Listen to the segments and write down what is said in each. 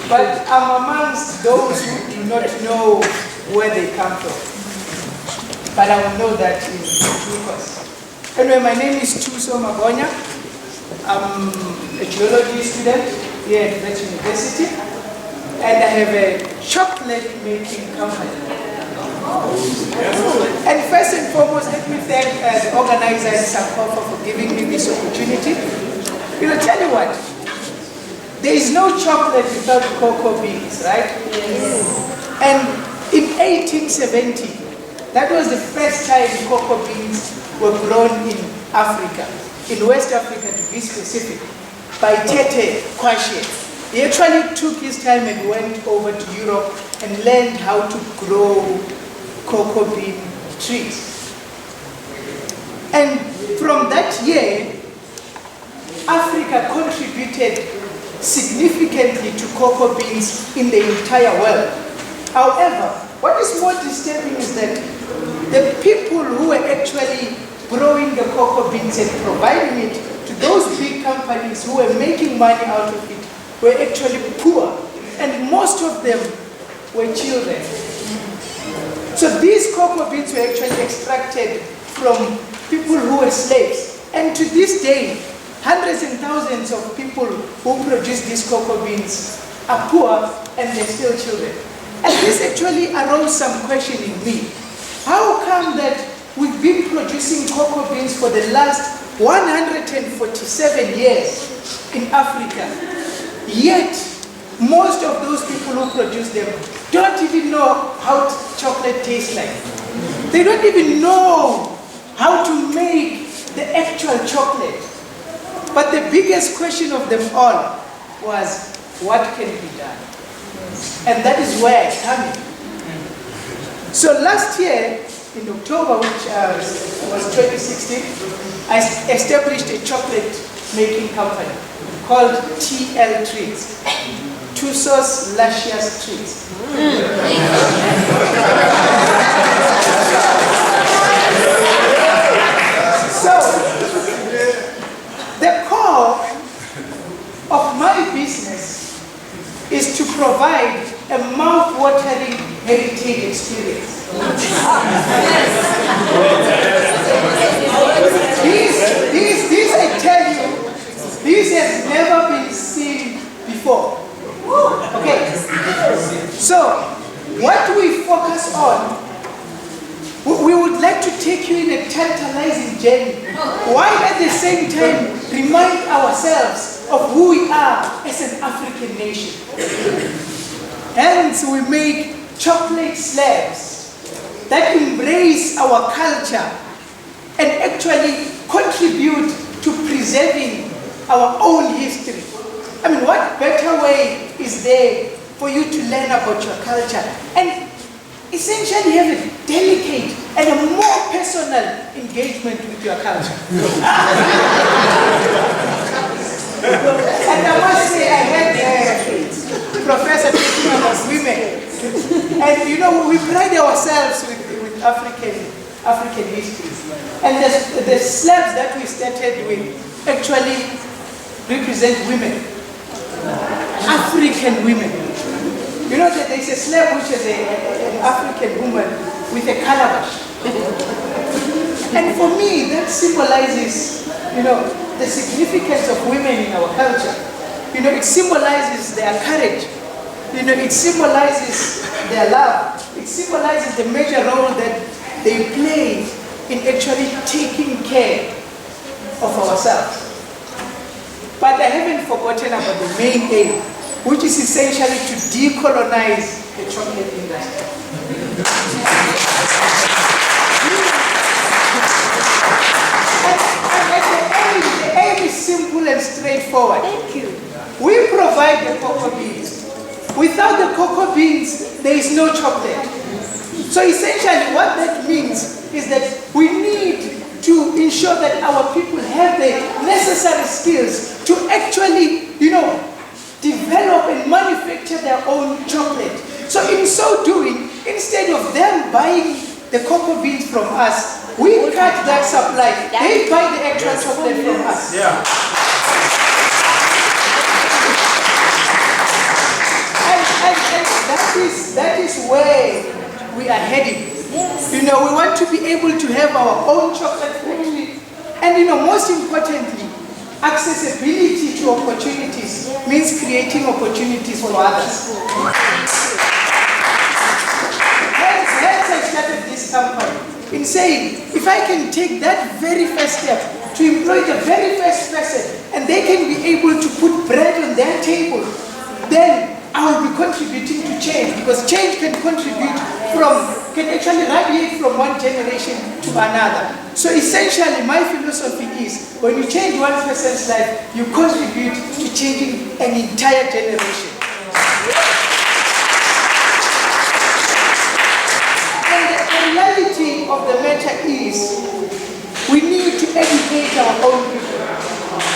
But I'm amongst those who do not know where they come from. But I will know that in due course. Anyway, my name is Thuso Magonya. I'm a geology student here at Wits University, and I have a chocolate making company. And first and foremost, let me thank the organizer Sankofa for giving me this opportunity. Tell you what, there is no chocolate without cocoa beans, right? Yes. And in 1870, that was the first time cocoa beans were grown in Africa, in West Africa to be specific, by Tete Kwashe. He actually took his time and went over to Europe and learned how to grow cocoa bean trees. And from that year, Africa contributed significantly to cocoa beans in the entire world. However, what is more disturbing is that the people who were actually growing the cocoa beans and providing it to those big companies who were making money out of it were actually poor, and most of them were children. So these cocoa beans were actually extracted from people who were slaves. And to this day, hundreds and thousands of people who produce these cocoa beans are poor and they're still children. And this actually arose some question in me. How come that we've been producing cocoa beans for the last 147 years in Africa, yet most of those people who produce them don't even know how chocolate tastes like. They don't even know how to make the actual chocolate. But the biggest question of them all was, what can be done? And that is where I come in. So last year, in October, which was 2016, I established a chocolate making company called TLTreats, Thuso's Luscious Treats. So, the core of my business is to provide a mouth-watering heritage experience. These, I tell you, these have never been seen before. Okay, so what we focus on, we would like to take you in a tantalizing journey, while at the same time remind ourselves of who we are as an African nation. Hence, we make chocolate slabs that embrace our culture and actually contribute to preserving our own history. I mean, what better way is there for you to learn about your culture and essentially have a delicate and a more personal engagement with your culture? And I must say, I had a professor talking about women. And we pride ourselves with African history. And the slabs that we started with actually represent women. African women. You know that there's a slab which is an African woman with a calabash. And for me, that symbolizes, the significance of women in our culture. It symbolizes their courage. It symbolizes their love. It symbolizes the major role that they play in actually taking care of ourselves. But I haven't forgotten about the main aim, which is essentially to decolonize the chocolate industry. And the aim is simple and straightforward. Thank you. We provide the cocoa beans. Without the cocoa beans, there is no chocolate. So essentially what that means is that we need to ensure that our people have the necessary skills to actually, develop and manufacture their own chocolate. So in so doing, instead of them buying the cocoa beans from us, we cut that supply. They buy the actual chocolate from us. Yeah. And that is where we are heading. Yes. You know, we want to be able to have our own chocolate factory. And you know, most importantly, accessibility to opportunities means creating opportunities for others. Hence I started this company in saying, if I can take that very first step to employ the very first person, and they can be able to put bread on their table, then I will be contributing to change, because change can actually radiate from one generation to another. So essentially, my philosophy is, when you change one person's life, you contribute to changing an entire generation. And the reality of the matter is, we need to educate our own people.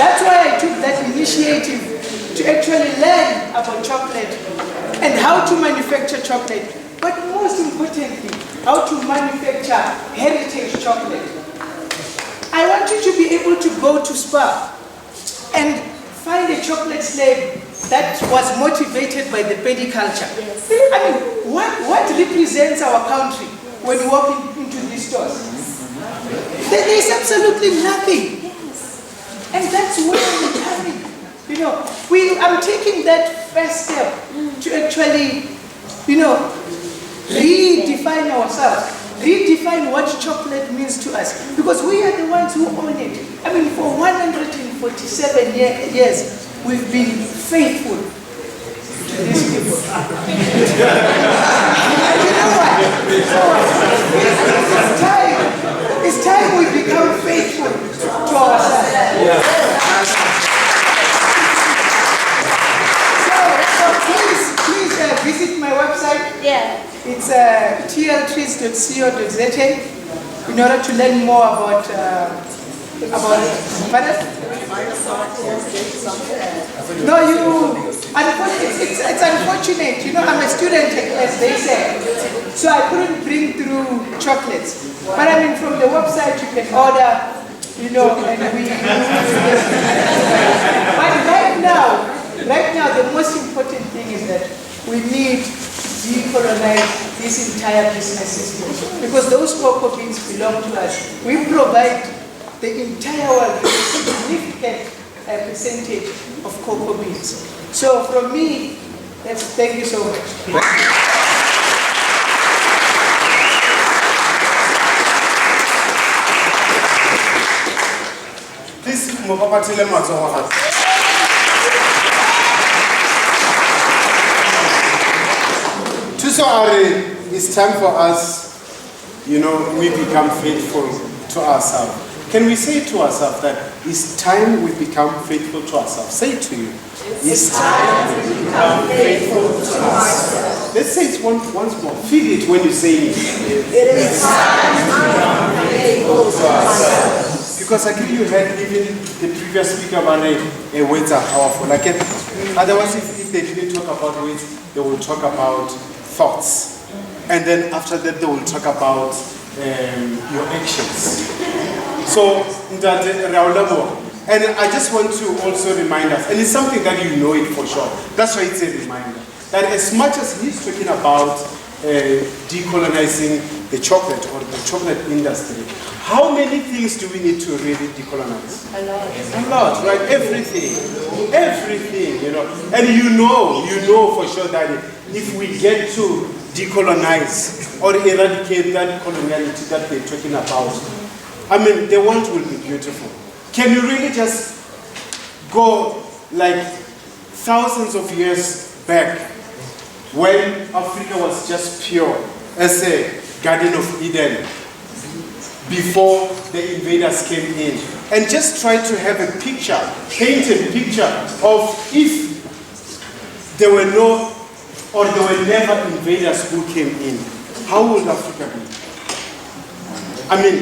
That's why I took that initiative to actually learn about chocolate and how to manufacture chocolate, but most importantly, how to manufacture heritage chocolate. I want you to be able to go to Spa and find a chocolate slave that was motivated by the paddy culture. Yes. I mean, what represents our country when you walk into these stores? There is absolutely nothing. Yes. And that's where we're coming. You know, I'm taking that first step to actually, you know, redefine ourselves, redefine what chocolate means to us, because we are the ones who own it. I mean, for 147 years, we've been faithful to these people. And you know what? It's time we become faithful to ourselves. Yeah. Please visit my website. Yeah. It's TLTreats.co.za in order to learn more about it's unfortunate. You know, I'm a student, as they say, so I couldn't bring through chocolates. But I mean, from the website you can order, you know, and we. But right now, the most important thing is that we need to decolonize this entire business system, because those cocoa beans belong to us. We provide the entire world with a significant percentage of cocoa beans. So from me, thank you so much. So it's time for us, you know, we become faithful to ourselves. Can we say to ourselves that it's time we become faithful to ourselves? Say it to you. It's time we become faithful to ourselves. Let's say it once more. Feel it when you say it. It is time we become faithful to ourselves. Because I think you heard even the previous speaker about weights are powerful. Like otherwise, if they didn't talk about weights, they will talk about thoughts. And then after that, they will talk about your actions. So, and I just want to also remind us, and it's something that you know it for sure, that's why it's a reminder, that as much as he's talking about decolonizing the chocolate or the chocolate industry, how many things do we need to really decolonize? A lot, right? Everything, you know. And you know for sure that if we get to decolonize or eradicate that coloniality that they're talking about, I mean, the world will be beautiful. Can you really just go like thousands of years back when Africa was just pure as a Garden of Eden before the invaders came in, and just try to have a picture, painted picture of if there were no or there were never invaders who came in, how would Africa be? I mean,